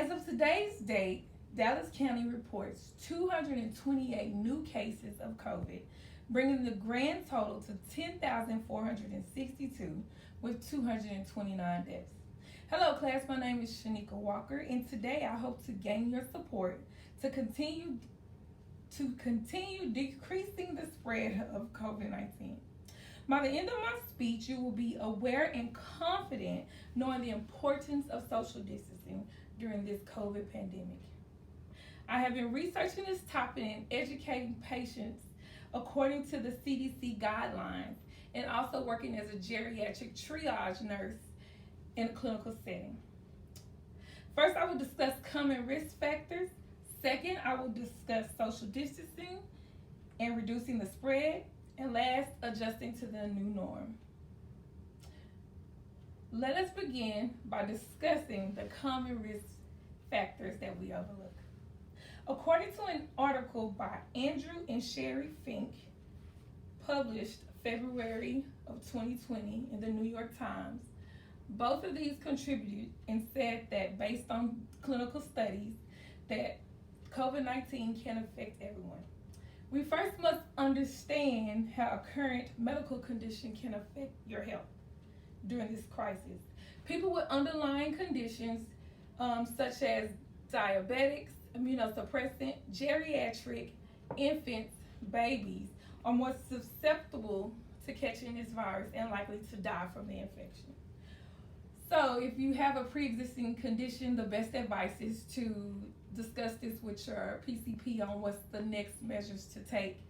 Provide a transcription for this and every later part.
As of today's date, Dallas County reports 228 new cases of COVID, bringing the grand total to 10,462 with 229 deaths. Hello class, my name is Shanika Walker, and today I hope to gain your support to continue decreasing the spread of COVID-19. By the end of my speech, you will be aware and confident knowing the importance of social distancing during this COVID pandemic. I have been researching this topic and educating patients according to the CDC guidelines, and also working as a geriatric triage nurse in a clinical setting. First, I will discuss common risk factors. Second, I will discuss social distancing and reducing the spread. And last, adjusting to the new norm. Let us begin by discussing the common risk factors that we overlook. According to an article by Andrew and Sherry Fink, published February of 2020 in the New York Times, both of these contributed and said that based on clinical studies that COVID-19 can affect everyone. We first must understand how a current medical condition can affect your health during this crisis. People with underlying conditions such as diabetics, immunosuppressant, geriatric, infants, babies are more susceptible to catching this virus and likely to die from the infection. So if you have a pre-existing condition, the best advice is to discuss this with your PCP on what's the next measures to take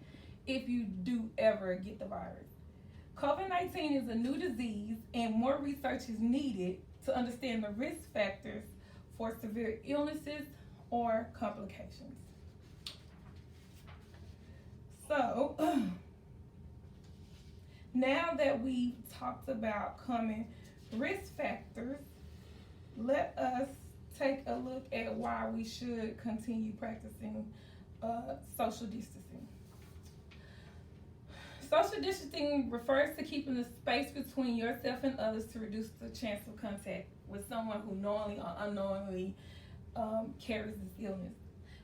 if you do ever get the virus. COVID-19 is a new disease, and more research is needed to understand the risk factors for severe illnesses or complications. So, now that we've talked about common risk factors, let us take a look at why we should continue practicing social distancing. Social distancing refers to keeping the space between yourself and others to reduce the chance of contact with someone who knowingly or unknowingly carries this illness.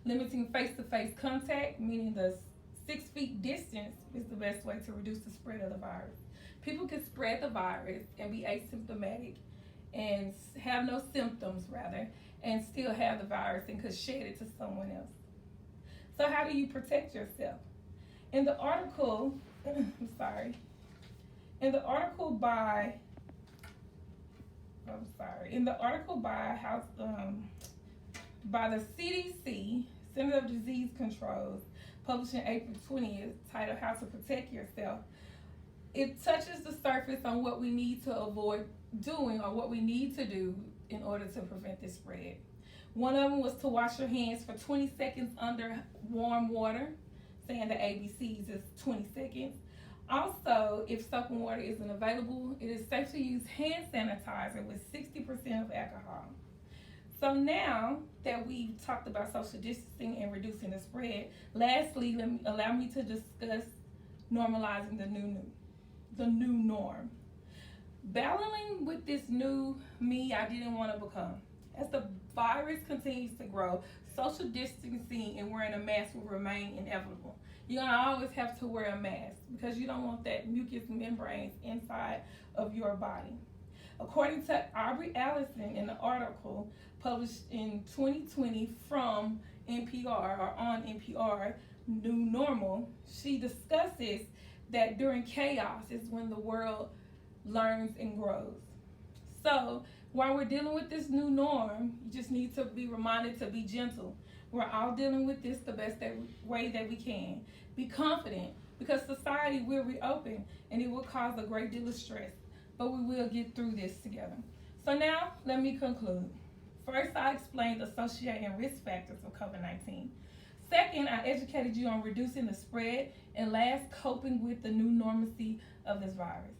Limiting face-to-face contact, meaning the 6 feet distance, is the best way to reduce the spread of the virus. People can spread the virus and be asymptomatic and have no symptoms, and still have the virus and could shed it to someone else. So how do you protect yourself? In the article, by the CDC, Center of Disease Control, published in April 20th, titled How to Protect Yourself, it touches the surface on what we need to avoid doing or what we need to do in order to prevent this spread. One of them was to wash your hands for 20 seconds under warm water, saying the ABCs is 20 seconds. Also, if soap and water isn't available, it is safe to use hand sanitizer with 60% of alcohol. So now that we've talked about social distancing and reducing the spread, lastly, allow me to discuss normalizing the new norm. Battling with this new me I didn't want to become. As the virus continues to grow, social distancing and wearing a mask will remain inevitable. You're going to always have to wear a mask because you don't want that mucous membranes inside of your body. According to Aubrey Allison in the article published in 2020 from NPR or on NPR, New Normal, she discusses that during chaos is when the world learns and grows. So while we're dealing with this new norm, you just need to be reminded to be gentle. We're all dealing with this the best way that we can. Be confident, because society will reopen and it will cause a great deal of stress, but we will get through this together. So now, let me conclude. First, I explained associating risk factors of COVID-19. Second, I educated you on reducing the spread. And last, coping with the new normalcy of this virus.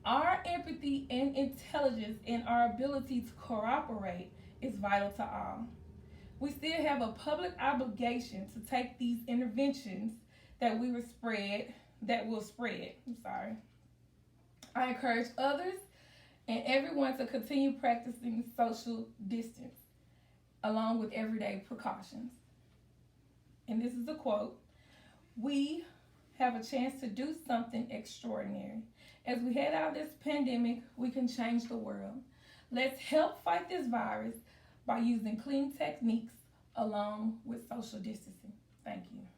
Our empathy and intelligence and our ability to cooperate is vital to all. We still have a public obligation to take these interventions that will spread. I encourage others and everyone to continue practicing social distance. along with everyday precautions. And this is a quote: "We have a chance to do something extraordinary. As we head out of this pandemic, we can change the world. Let's help fight this virus by using clean techniques along with social distancing." Thank you.